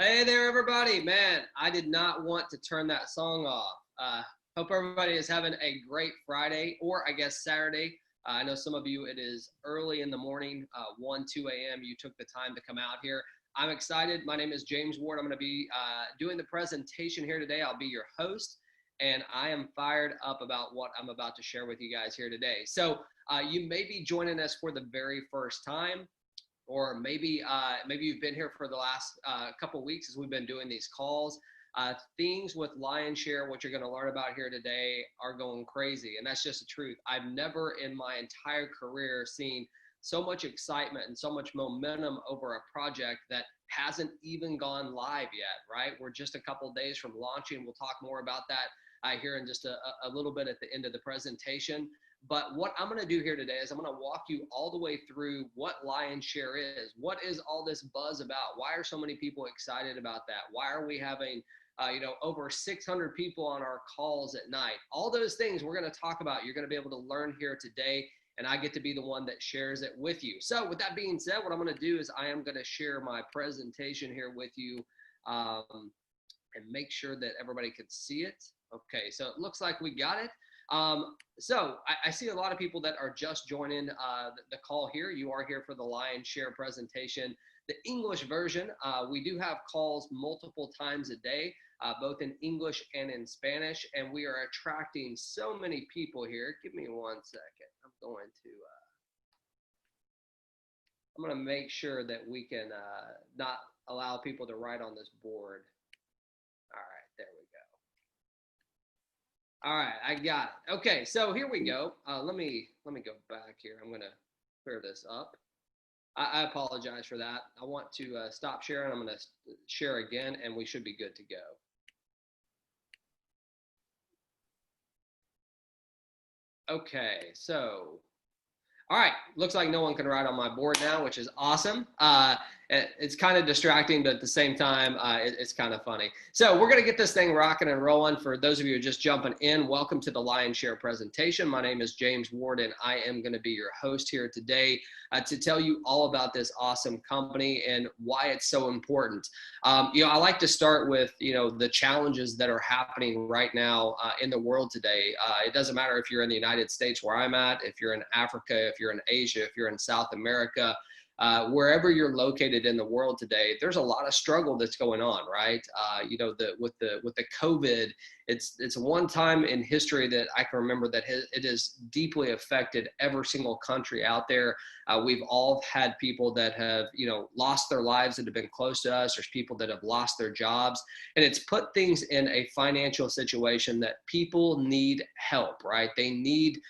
Hey there, everybody. Man, I did not want to turn that song off. Hope everybody is having a great Friday, or I guess Saturday. I know some of you, it is early in the morning, 1, 2 a.m. You took the time to come out here. I'm excited. My name is James Ward. I'm going to be doing the presentation here today. I'll be your host, and I am fired up about what I'm about to share with you guys here today. So you may be joining us for the very first time, or maybe you've been here for the last couple weeks as we've been doing these calls. Things with Lionshare, what you're going to learn about here today, are going crazy, and that's just the truth. I've never in my entire career seen so much excitement and so much momentum over a project that hasn't even gone live yet, right? We're just a couple days from launching. We'll talk more about that here in just a little bit at the end of the presentation. But what I'm going to do here today is I'm going to walk you all the way through what Lionshare is. What is all this buzz about? Why are so many people excited about that? Why are we having over 600 people on our calls at night? All those things we're going to talk about. You're going to be able to learn here today, and I get to be the one that shares it with you. So with that being said, what I'm going to do is I am going to share my presentation here with you and make sure that everybody can see it. Okay, so it looks like we got it. So I see a lot of people that are just joining the call here. You are here for the Lionshare presentation. The English version, we do have calls multiple times a day, both in English and in Spanish, and we are attracting so many people here. Give me 1 second. I'm going to make sure that we can not allow people to write on this board. All right, there we go. All right, I got it. Okay, so here we go. Let me go back here. I'm going to clear this up. I apologize for that. I want to stop sharing. I'm going to share again, and we should be good to go. Okay, so, all right. Looks like no one can write on my board now, which is awesome. It's kind of distracting, but at the same time, it's kind of funny. So we're going to get this thing rocking and rolling. For those of you who are just jumping in, welcome to the Lionshare presentation. My name is James Ward, and I am going to be your host here today to tell you all about this awesome company and why it's so important. I like to start with, the challenges that are happening right now in the world today. It doesn't matter if you're in the United States where I'm at, if you're in Africa, if you're in Asia, if you're in South America, wherever you're located in the world today, there's a lot of struggle that's going on, right? With the COVID, it's one time in history that I can remember that it has deeply affected every single country out there. We've all had people that have, lost their lives that have been close to us. There's people that have lost their jobs, and it's put things in a financial situation that people need help, right? They need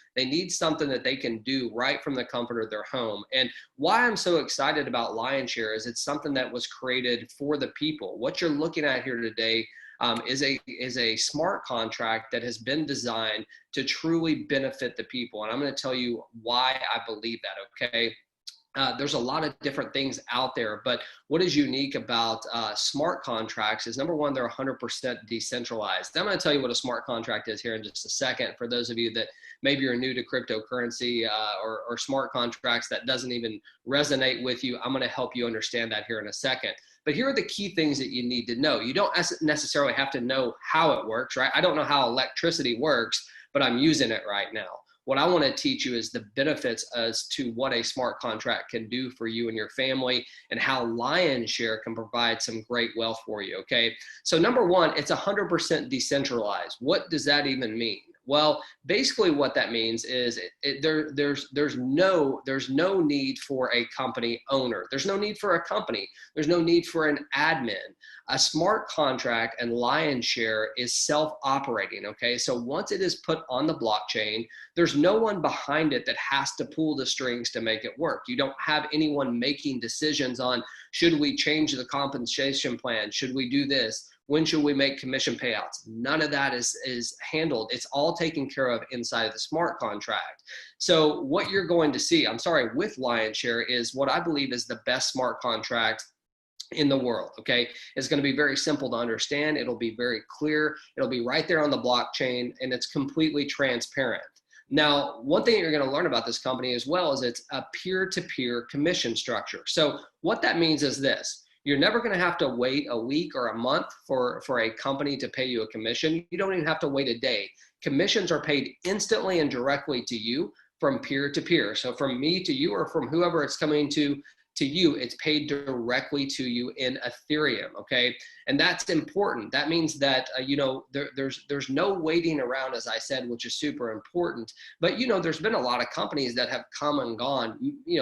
something that they can do right from the comfort of their home. And why I'm so excited about Lionshare is it's something that was created for the people. What you're looking at here today is a smart contract that has been designed to truly benefit the people. And I'm going to tell you why I believe that, okay? There's a lot of different things out there, but what is unique about smart contracts is, number one, they're 100% decentralized. I'm going to tell you what a smart contract is here in just a second. For those of you that maybe you're new to cryptocurrency or smart contracts, that doesn't even resonate with you, I'm going to help you understand that here in a second. But here are the key things that you need to know. You don't necessarily have to know how it works, right? I don't know how electricity works, but I'm using it right now. What I want to teach you is the benefits as to what a smart contract can do for you and your family, and how Lionshare can provide some great wealth for you, okay? So number one, it's 100% decentralized. What does that even mean? Well, basically what that means is there's no need for a company owner. There's no need for a company. There's no need for an admin. A smart contract and Lionshare is self-operating, okay? So once it is put on the blockchain, there's no one behind it that has to pull the strings to make it work. You don't have anyone making decisions on, should we change the compensation plan? Should we do this? When should we make commission payouts? None of that is handled. It's all taken care of inside of the smart contract. So what you're going to see, with Lionshare, is what I believe is the best smart contract in the world, okay? It's going to be very simple to understand. It'll be very clear. It'll be right there on the blockchain, and it's completely transparent. Now, one thing you're going to learn about this company as well is it's a peer-to-peer commission structure. So what that means is this. You're never going to have to wait a week or a month for a company to pay you a commission. You don't even have to wait a day. Commissions are paid instantly and directly to you from peer to peer. So from me to you, or from whoever it's coming to you, it's paid directly to you in Ethereum, okay? And that's important. That means that, there's no waiting around, as I said, which is super important. But, there's been a lot of companies that have come and gone,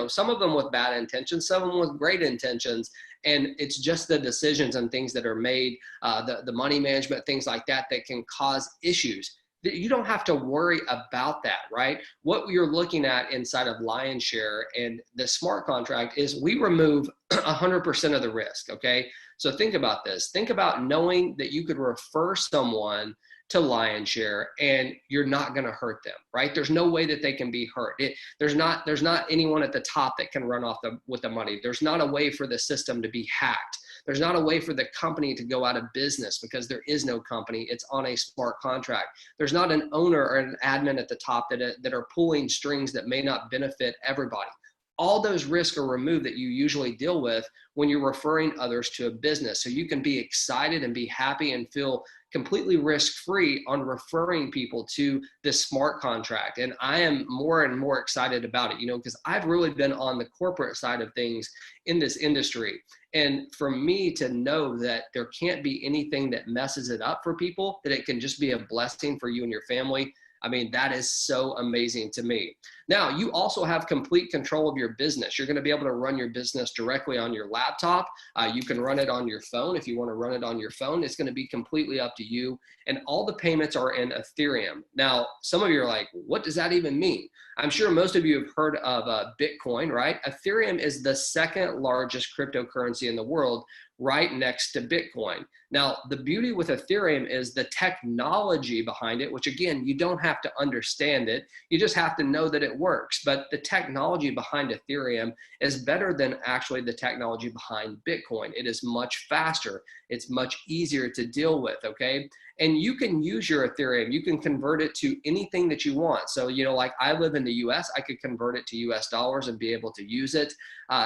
some of them with bad intentions, some of them with great intentions. And it's just the decisions and things that are made, the money management, things like that, that can cause issues. You don't have to worry about that, right? What you're looking at inside of Lionshare and the smart contract is we remove 100% of the risk, okay? So think about this. Think about knowing that you could refer someone to Lionshare and you're not going to hurt them, right? There's no way that they can be hurt. There's not anyone at the top that can run off with the money. There's not a way for the system to be hacked. There's not a way for the company to go out of business because there is no company. It's on a smart contract. There's not an owner or an admin at the top that are pulling strings that may not benefit everybody. All those risks are removed that you usually deal with when you're referring others to a business. So you can be excited and be happy and feel completely risk-free on referring people to this smart contract. And I am more and more excited about it, because I've really been on the corporate side of things in this industry. And for me to know that there can't be anything that messes it up for people, that it can just be a blessing for you and your family, I mean, that is so amazing to me. Now, you also have complete control of your business. You're going to be able to run your business directly on your laptop. You can run it on your phone. If you want to run it on your phone, it's going to be completely up to you. And all the payments are in Ethereum. Now, some of you are like, what does that even mean? I'm sure most of you have heard of Bitcoin, right? Ethereum is the second largest cryptocurrency in the world, right next to Bitcoin. Now, the beauty with Ethereum is the technology behind it, which again, you don't have to understand it. You just have to know that it works. But the technology behind Ethereum is better than actually the technology behind Bitcoin. It is much faster. It's much easier to deal with, okay? And you can use your Ethereum. You can convert it to anything that you want. So, like I live in the US, I could convert it to US dollars and be able to use it.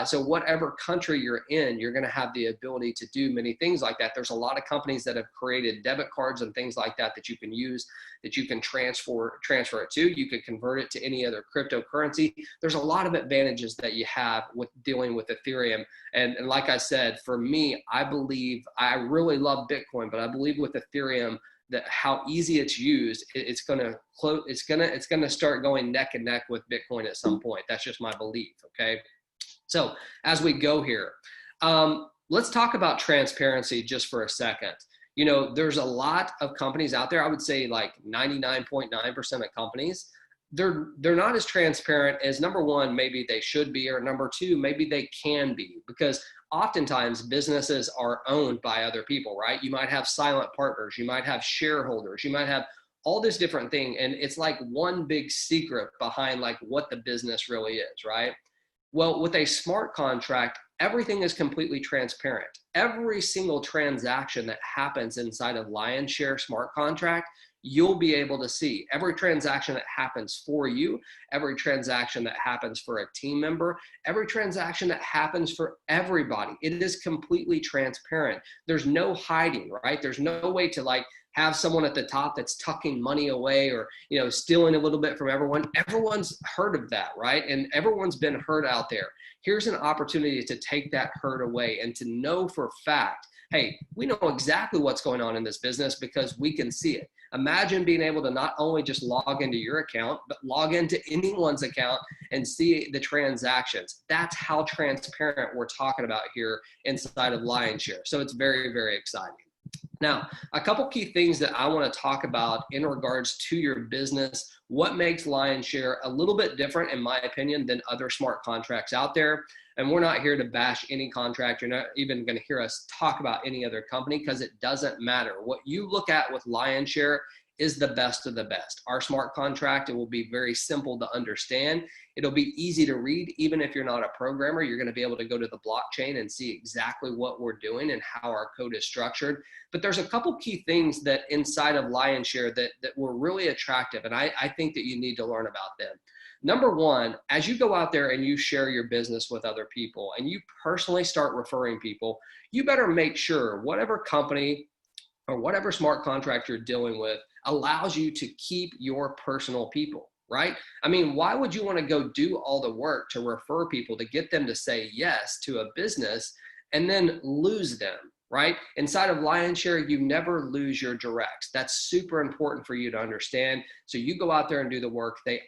So whatever country you're in, you're going to have the ability to do many things like that. There's a lot of companies that have created debit cards and things like that you can use, that you can transfer it to. You could convert it to any other cryptocurrency. There's a lot of advantages that you have with dealing with Ethereum. And like I said, for me, I really love Bitcoin, but I believe with Ethereum, that how easy it's used, it's gonna start going neck and neck with Bitcoin at some point. That's just my belief. Okay, so as we go here, let's talk about transparency just for a second. There's a lot of companies out there. I would say like 99.9% of companies, they're not as transparent as, number one, maybe they should be, or number two, maybe they can be, because oftentimes businesses are owned by other people, right? You might have silent partners, you might have shareholders, you might have all this different thing. And it's like one big secret behind like what the business really is, right? Well, with a smart contract, everything is completely transparent. Every single transaction that happens inside of Lionshare smart contract, you'll be able to see. Every transaction that happens for you, every transaction that happens for a team member, every transaction that happens for everybody. It is completely transparent. There's no hiding, right? There's no way to like have someone at the top that's tucking money away or, stealing a little bit from everyone. Everyone's heard of that, right? And everyone's been hurt out there. Here's an opportunity to take that hurt away and to know for a fact, hey, we know exactly what's going on in this business because we can see it. Imagine being able to not only just log into your account, but log into anyone's account and see the transactions. That's how transparent we're talking about here inside of Lionshare. So it's very, very exciting. Now, a couple key things that I want to talk about in regards to your business, what makes Lionshare a little bit different, in my opinion, than other smart contracts out there. And we're not here to bash any contract. You're not even going to hear us talk about any other company because it doesn't matter. What you look at with Lionshare is the best of the best. Our smart contract, it will be very simple to understand. It'll be easy to read. Even if you're not a programmer, you're going to be able to go to the blockchain and see exactly what we're doing and how our code is structured. But there's a couple key things that inside of Lionshare that were really attractive, and I think that you need to learn about them. Number one, as you go out there and you share your business with other people and you personally start referring people, you better make sure whatever company or whatever smart contract you're dealing with allows you to keep your personal people, right? I mean, why would you want to go do all the work to refer people to get them to say yes to a business and then lose them, right? Inside of Lionshare, you never lose your directs. That's super important for you to understand. So you go out there and do the work. They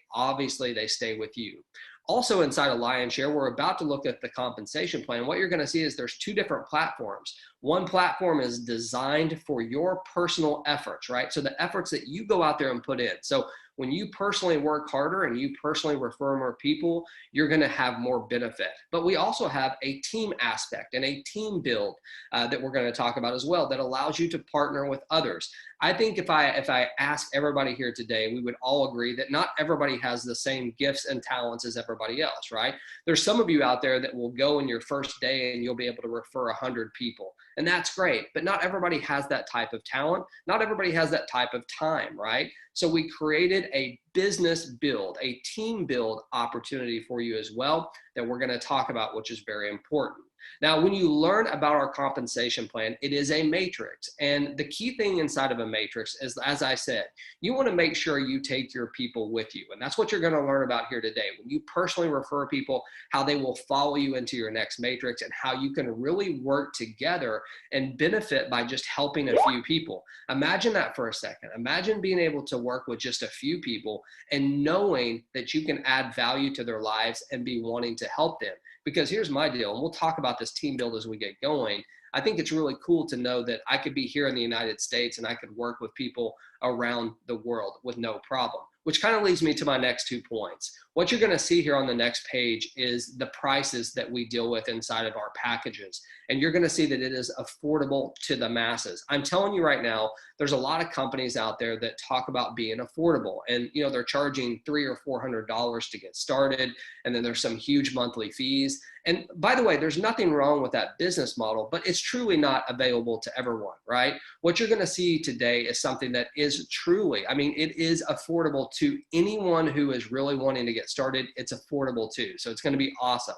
stay with you. Also inside of Lionshare, we're about to look at the compensation plan. What you're going to see is there's two different platforms. One platform is designed for your personal efforts, right? So the efforts that you go out there and put in. So when you personally work harder and you personally refer more people, you're going to have more benefit. But we also have a team aspect and a team build that we're going to talk about as well that allows you to partner with others. I think if I ask everybody here today, we would all agree that not everybody has the same gifts and talents as everybody else, right? There's some of you out there that will go in your first day and you'll be able to refer 100 people. And that's great, but not everybody has that type of talent. Not everybody has that type of time, right? So we created a business build, a team build opportunity for you as well that we're going to talk about, which is very important. Now, when you learn about our compensation plan, it is a matrix. And the key thing inside of a matrix is, as I said, you want to make sure you take your people with you. And that's what you're going to learn about here today. When you personally refer people, how they will follow you into your next matrix and how you can really work together and benefit by just helping a few people. Imagine that for a second. Imagine being able to work with just a few people and knowing that you can add value to their lives and be wanting to help them. Because here's my deal, and we'll talk about this team build as we get going. I think it's really cool to know that I could be here in the United States and I could work with people around the world with no problem, which kind of leads me to my next 2 points. What you're going to see here on the next page is the prices that we deal with inside of our packages. And you're going to see that it is affordable to the masses. I'm telling you right now, there's a lot of companies out there that talk about being affordable. And, you know, they're charging $300 or $400 to get started. And then there's some huge monthly fees. And by the way, there's nothing wrong with that business model, but it's truly not available to everyone, right? What you're going to see today is something that is truly, I mean, it is affordable to anyone who is really wanting to get started. It's affordable too. So it's going to be awesome.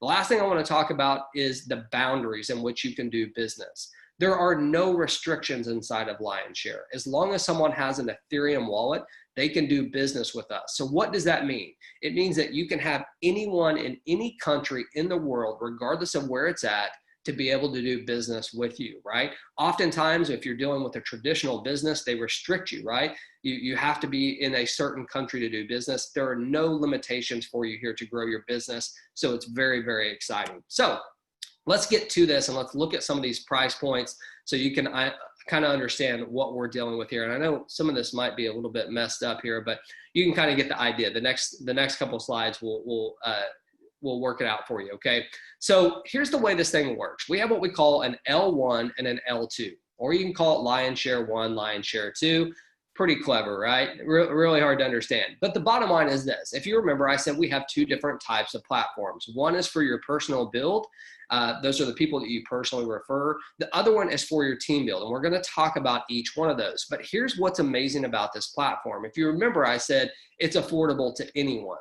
The last thing I want to talk about is the boundaries in which you can do business. There are no restrictions inside of Lionshare. As long as someone has an Ethereum wallet, they can do business with us. So what does that mean? It means that you can have anyone in any country in the world, regardless of where it's at, to be able to do business with you, right? Oftentimes, if you're dealing with a traditional business, they restrict you, right? You have to be in a certain country to do business. There are no limitations for you here to grow your business. So it's very, very exciting. So let's get to this and let's look at some of these price points so you can kind of understand what we're dealing with here. And I know some of this might be a little bit messed up here, but you can kind of get the idea. The next couple of slides will work it out for you, okay? So here's the way this thing works. We have what we call an L1 and an L2, or you can call it Lionshare 1, Lionshare 2. Pretty clever, right? Really hard to understand. But the bottom line is this. If you remember, I said we have 2 different types of platforms. One is for your personal build. Those are the people that you personally refer. The other one is for your team build. And we're going to talk about each one of those. But here's what's amazing about this platform. If you remember, I said it's affordable to anyone.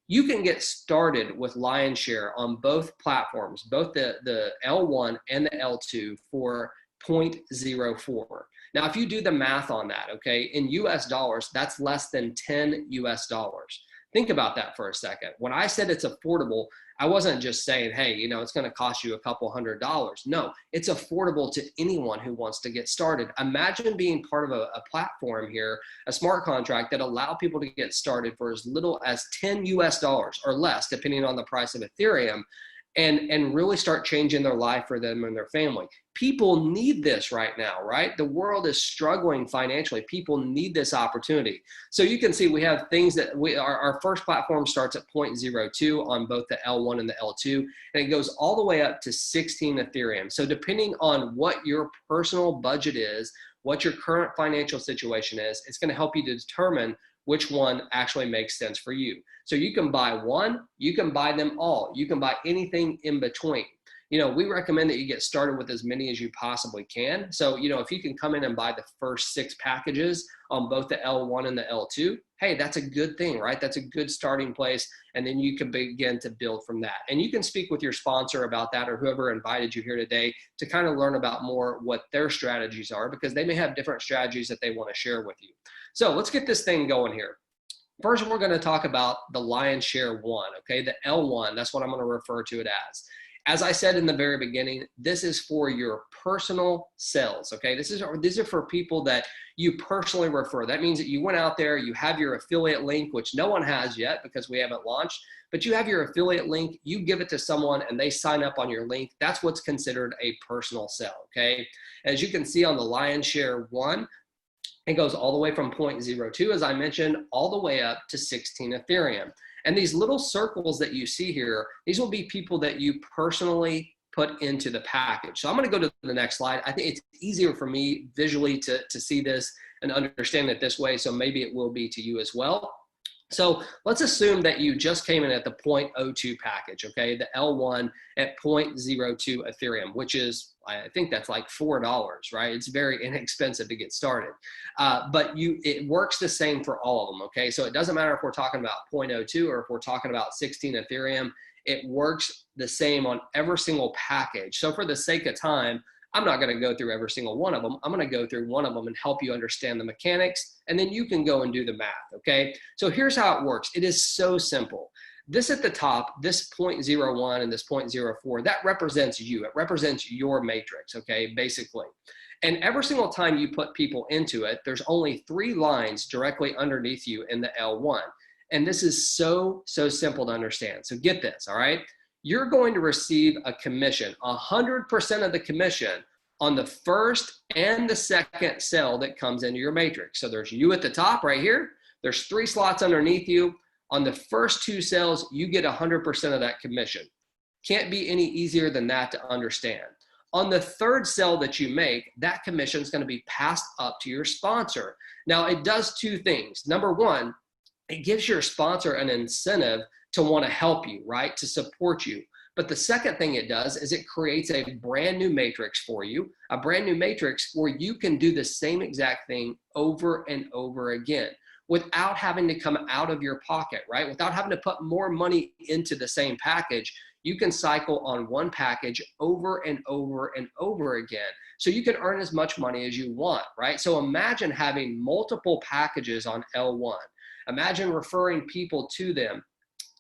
You can get started with Lionshare on both platforms, both the L1 and the L2 for 0.04. Now, if you do the math on that, okay, in US dollars, that's less than 10 US dollars. Think about that for a second. When I said it's affordable, I wasn't just saying, hey, you know, it's going to cost you a couple $100. No, it's affordable to anyone who wants to get started. Imagine being part of a platform here, a smart contract that allow people to get started for as little as 10 US dollars or less, depending on the price of Ethereum, and really start changing their life for them and their family. People need this right now, right? The world is struggling financially. People need this opportunity. So you can see we have things that our first platform starts at 0.02 on both the L1 and the L2, and it goes all the way up to 16 Ethereum. So depending on what your personal budget is, what your current financial situation is, it's going to help you to determine which one actually makes sense for you. So you can buy one, you can buy them all, you can buy anything in between. we recommend that you get started with as many as you possibly can. So, if you can come in and buy the first 6 packages on both the L1 and the L2, hey, that's a good thing, right? That's a good starting place. And then you can begin to build from that. And you can speak with your sponsor about that, or whoever invited you here today, to kind of learn about more what their strategies are, because they may have different strategies that they want to share with you. So let's get this thing going here. First, we're going to talk about the lion's share one, okay? The L1, that's what I'm going to refer to it as. As I said in the very beginning, this is for your personal sales, okay? These are for people that you personally refer. That means that you went out there, you have your affiliate link, which no one has yet because we haven't launched, but you have your affiliate link, you give it to someone and they sign up on your link. That's what's considered a personal sale, okay? As you can see on the lion's share one, it goes all the way from 0.02, as I mentioned, all the way up to 16 Ethereum. And these little circles that you see here, these will be people that you personally put into the package. So I'm going to go to the next slide. I think it's easier for me visually to see this and understand it this way. So maybe it will be to you as well. So let's assume that you just came in at the 0.02 package, okay? The L1 at 0.02 Ethereum, which is, I think that's like $4, right? It's very inexpensive to get started. But it works the same for all of them, okay? So it doesn't matter if we're talking about 0.02 or if we're talking about 16 Ethereum, it works the same on every single package. So for the sake of time, I'm not going to go through every single one of them. I'm going to go through one of them and help you understand the mechanics, and then you can go and do the math, okay? So here's how it works. It is so simple. This at the top, this 0.01 and this 0.04, that represents you. It represents your matrix, okay, basically. And every single time you put people into it, there's only 3 lines directly underneath you in the L1. And this is so simple to understand. So get this, all right? You're going to receive a commission, 100% of the commission on the first and the second cell that comes into your matrix. So there's you at the top right here. There's 3 slots underneath you. On the first 2 cells, you get 100% of that commission. Can't be any easier than that to understand. On the third cell that you make, that commission is going to be passed up to your sponsor. Now, it does 2 things. Number one, it gives your sponsor an incentive to want to help you, right? To support you. But the second thing it does is it creates a brand new matrix for you, a brand new matrix where you can do the same exact thing over and over again without having to come out of your pocket, right? Without having to put more money into the same package. You can cycle on one package over and over and over again. So you can earn as much money as you want, right? So imagine having multiple packages on L1. Imagine referring people to them.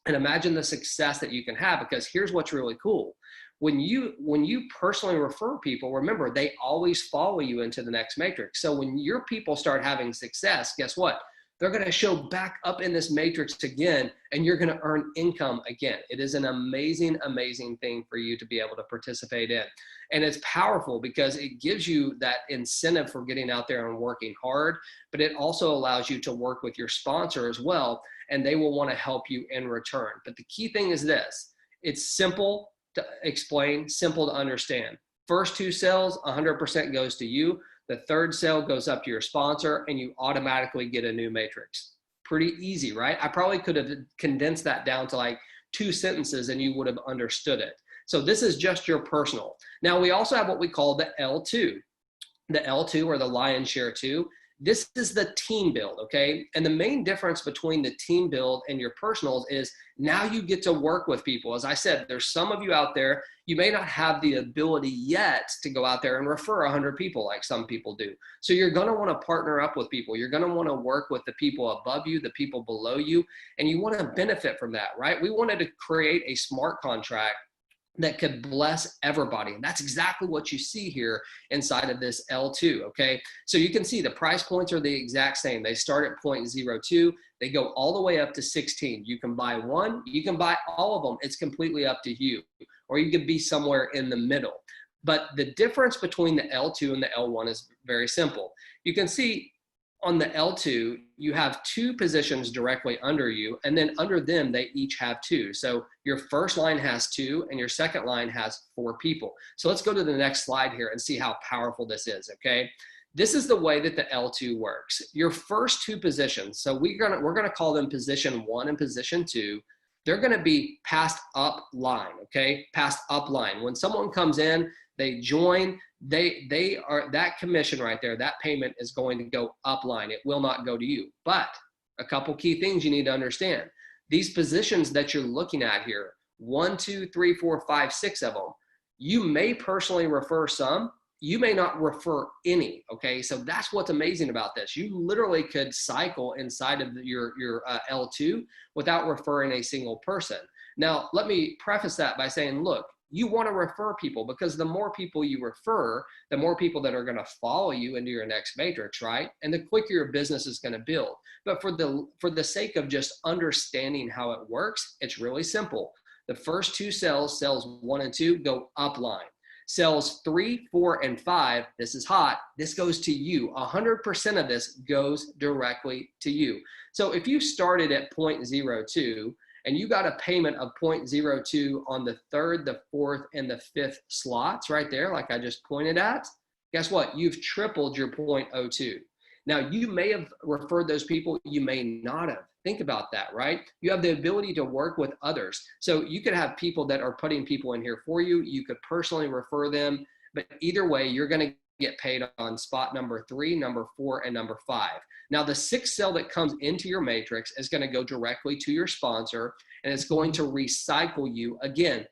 And imagine the success that you can have, because here's what's really cool. When you personally refer people, remember, they always follow you into the next matrix. So when your people start having success, guess what? They're going to show back up in this matrix again, and you're going to earn income again. It is an amazing, amazing thing for you to be able to participate in. And it's powerful because it gives you that incentive for getting out there and working hard, but it also allows you to work with your sponsor as well, and they will want to help you in return. But the key thing is this: it's simple to explain, simple to understand. First 2 cells, 100% goes to you. The third cell goes up to your sponsor, and you automatically get a new matrix. Pretty easy, right? I probably could have condensed that down to like 2 sentences and you would have understood it. So this is just your personal. Now we also have what we call the L2. The L2, or the lion's share 2. This is the team build, okay? And the main difference between the team build and your personals is now you get to work with people. As I said, there's some of you out there, you may not have the ability yet to go out there and refer 100 people like some people do. So you're going to want to partner up with people. You're going to want to work with the people above you, the people below you, and you want to benefit from that, right? We wanted to create a smart contract that could bless everybody. And that's exactly what you see here inside of this L2, okay? So you can see the price points are the exact same. They start at 0.02, they go all the way up to 16. You can buy one, you can buy all of them. It's completely up to you. Or you could be somewhere in the middle. But the difference between the L2 and the L1 is very simple. You can see on the L2, you have 2 positions directly under you, and then under them, they each have 2. So your first line has 2, and your second line has 4 people. So let's go to the next slide here and see how powerful this is, okay? This is the way that the L2 works. Your first 2 positions, so we're gonna call them position 1 and position 2. they're going to be passed up line, okay? Passed up line. When someone comes in, they join, they are, that commission right there, that payment is going to go up line. It will not go to you. But a couple key things you need to understand. These positions that you're looking at here, 1, 2, 3, 4, 5, 6 of them, you may personally refer some, you may not refer any, okay? So that's what's amazing about this. You literally could cycle inside of your L2 without referring a single person. Now, let me preface that by saying, look, you want to refer people, because the more people you refer, the more people that are going to follow you into your next matrix, right? And the quicker your business is going to build. But for the sake of just understanding how it works, it's really simple. The first two cells, cells 1 and 2, go upline. Cells 3, 4, and 5, this is hot, this goes to you. 100% of this goes directly to you. So if you started at 0.02 and you got a payment of 0.02 on the 3rd, the 4th, and the 5th slots right there, like I just pointed at, guess what? You've tripled your 0.02. Now, you may have referred those people, you may not have. Think about that, right? You have the ability to work with others. So you could have people that are putting people in here for you. You could personally refer them, but either way, you're going to get paid on spot number 3, number 4, and number 5. Now, the 6th cell that comes into your matrix is going to go directly to your sponsor, and it's going to recycle you again,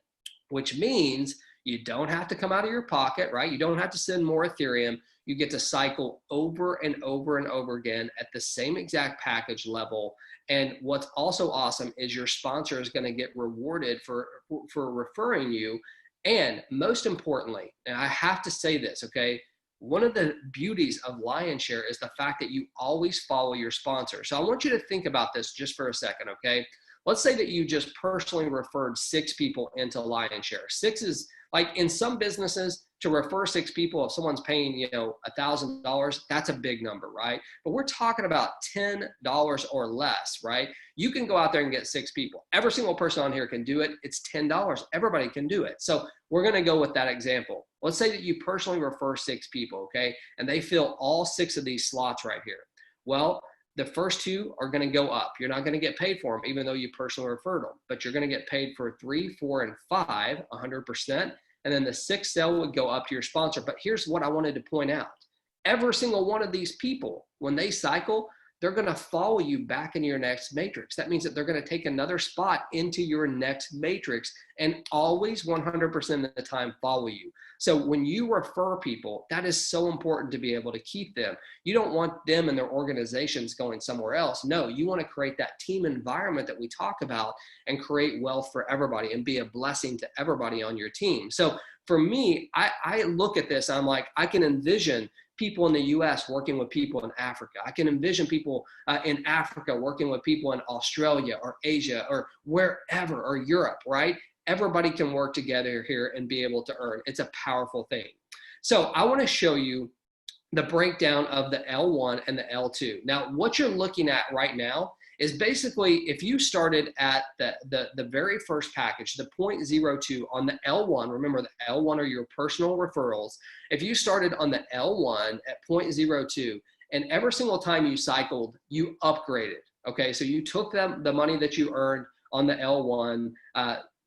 which means you don't have to come out of your pocket, right? You don't have to send more Ethereum. You get to cycle over and over and over again at the same exact package level. And what's also awesome is your sponsor is going to get rewarded for referring you. And most importantly, and I have to say this, okay, one of the beauties of Lionshare is the fact that you always follow your sponsor. So I want you to think about this just for a second, okay? Let's say that you just personally referred 6 people into Lionshare. 6 is, like, in some businesses, to refer 6 people, if someone's paying, you know, $1,000, that's a big number, right? But we're talking about $10 or less, right? You can go out there and get 6 people. Every single person on here can do it. It's $10. Everybody can do it. So we're going to go with that example. Let's say that you personally refer 6 people, okay? And they fill all 6 of these slots right here. Well, the first 2 are going to go up. You're not going to get paid for them, even though you personally referred them, but you're going to get paid for 3, 4, and 5, 100%. And then the 6th cell would go up to your sponsor. But here's what I wanted to point out. Every single one of these people, when they cycle, they're going to follow you back into your next matrix. That means that they're going to take another spot into your next matrix and always 100% of the time follow you. So when you refer people, that is so important to be able to keep them. You don't want them and their organizations going somewhere else. No, you want to create that team environment that we talk about and create wealth for everybody and be a blessing to everybody on your team. So for me, I look at this, I'm like, I can envision people in the US working with people in Africa. I can envision people in Africa working with people in Australia or Asia or wherever, or Europe, right? Everybody can work together here and be able to earn. It's a powerful thing. So I want to show you the breakdown of the L1 and the L2. Now, what you're looking at right now is basically if you started at the very first package, the 0.02 on the L1, remember the L1 are your personal referrals. If you started on the L1 at 0.02 and every single time you cycled, you upgraded, okay? So you took the money that you earned on the L1,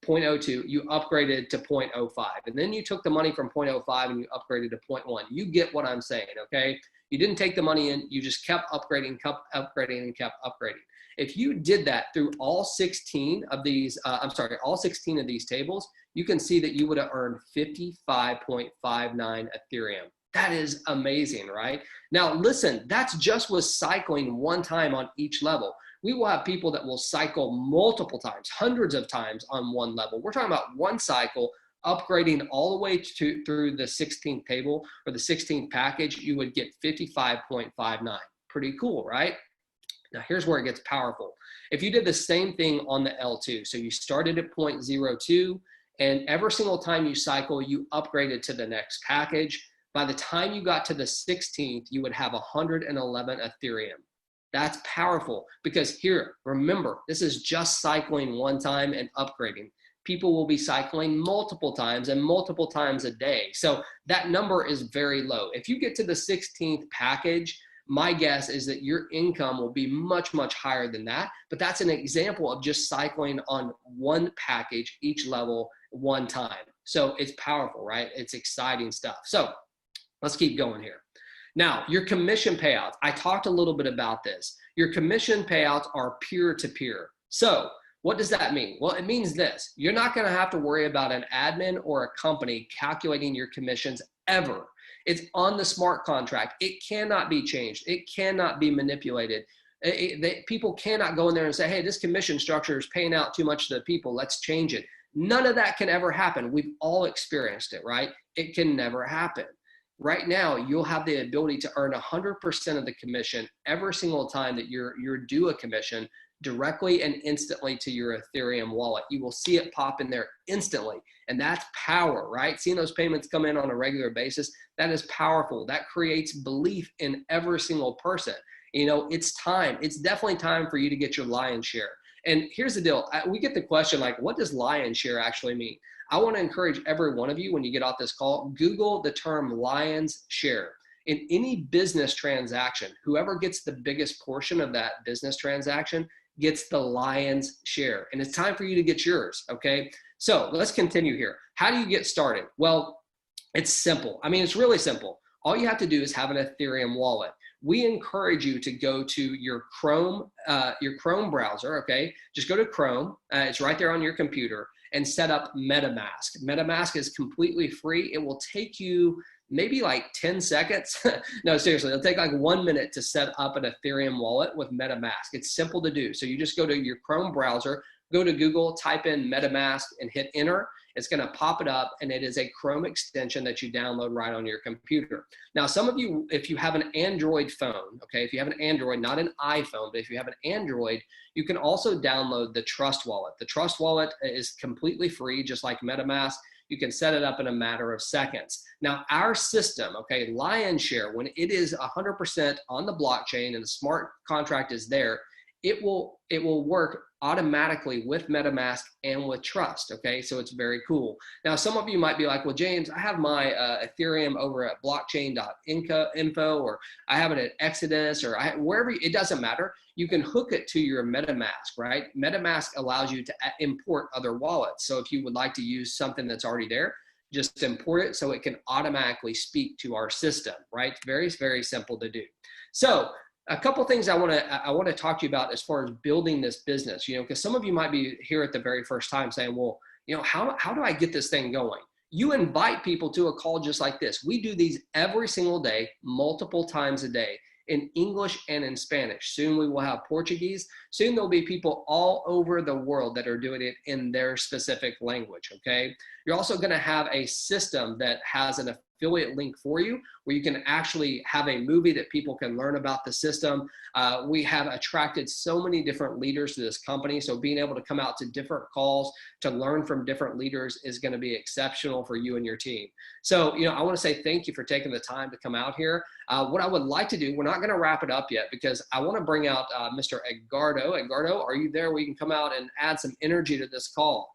0.02, you upgraded to 0.05. And then you took the money from 0.05 and you upgraded to 0.1. You get what I'm saying, okay? You didn't take the money in, you just kept upgrading, kept upgrading, and kept upgrading. If you did that through all 16 of these, all 16 of these tables, you can see that you would have earned 55.59 Ethereum. That is amazing, right? Now, listen, that's just with cycling one time on each level. We will have people that will cycle multiple times, hundreds of times on one level. We're talking about one cycle, upgrading all the way through the 16th table or the 16th package, you would get 55.59. Pretty cool, right? Now, here's where it gets powerful. If you did the same thing on the L2, so you started at 0.02, and every single time you cycle, you upgraded to the next package. By the time you got to the 16th, you would have 111 Ethereum. That's powerful because here, remember, this is just cycling one time and upgrading. People will be cycling multiple times and multiple times a day. So that number is very low. If you get to the 16th package, My guess is that your income will be much, much higher than that. But that's an example of just cycling on one package, each level, one time. So it's powerful, right? It's exciting stuff. So let's keep going here. Now, your commission payouts. I talked a little bit about this. Your commission payouts are peer-to-peer. So what does that mean? Well, it means this. You're not going to have to worry about an admin or a company calculating your commissions ever. It's on the smart contract. It cannot be changed. It cannot be manipulated. People cannot go in there and say, hey, this commission structure is paying out too much to the people. Let's change it. None of that can ever happen. We've all experienced it, right? It can never happen. Right now, you'll have the ability to earn 100% of the commission every single time that you're due a commission directly and instantly to your Ethereum wallet. You will see it pop in there instantly. And that's power, right? Seeing those payments come in on a regular basis, that is powerful. That creates belief in every single person. You know, it's time. It's definitely time for you to get your lion's share. And here's the deal. We get the question like, what does lion's share actually mean? I want to encourage every one of you, when you get off this call, Google the term lion's share. In any business transaction, whoever gets the biggest portion of that business transaction gets the lion's share. And it's time for you to get yours, okay? So let's continue here. How do you get started? Well, it's simple. I mean, it's really simple. All you have to do is have an Ethereum wallet. We encourage you to go to your Chrome browser, okay? Just go to Chrome. It's right there on your computer, and set up MetaMask. MetaMask is completely free. It will take you maybe like 10 seconds. No, seriously, it'll take like 1 minute to set up an Ethereum wallet with MetaMask. It's simple to do. So you just go to your Chrome browser, go to Google, type in MetaMask and hit enter. It's going to pop it up, and it is a Chrome extension that you download right on your computer. Now, some of you, if you have an Android phone, okay, if you have an Android, not an iPhone, but if you have an Android, you can also download the Trust Wallet. The Trust Wallet is completely free, just like MetaMask. You can set it up in a matter of seconds. Now, our system, okay, lion's share, when it is 100% on the blockchain and the smart contract is there, it will work automatically with MetaMask and with Trust, okay? So it's very cool. Now, some of you might be like, well, James, I have my Ethereum over at blockchain.info, or I have it at Exodus, or wherever, it doesn't matter. You can hook it to your MetaMask, right? MetaMask allows you to import other wallets. So if you would like to use something that's already there, just import it so it can automatically speak to our system, right? Very, very simple to do. So a couple things I want to talk to you about as far as building this business, you know, because some of you might be here at the very first time saying, well, you know, how do I get this thing going? You invite people to a call just like this. We do these every single day, multiple times a day, in English and in Spanish. Soon we will have Portuguese. Soon there'll be people all over the world that are doing it in their specific language, okay? You're also gonna have a system that has an affiliate link for you, where you can actually have a movie that people can learn about the system. We have attracted so many different leaders to this company, so being able to come out to different calls to learn from different leaders is going to be exceptional for you and your team. So, you know, I want to say thank you for taking the time to come out here. What I would like to do, we're not going to wrap it up yet, because I want to bring out Mr. Edgardo. Edgardo, are you there where you can come out and add some energy to this call?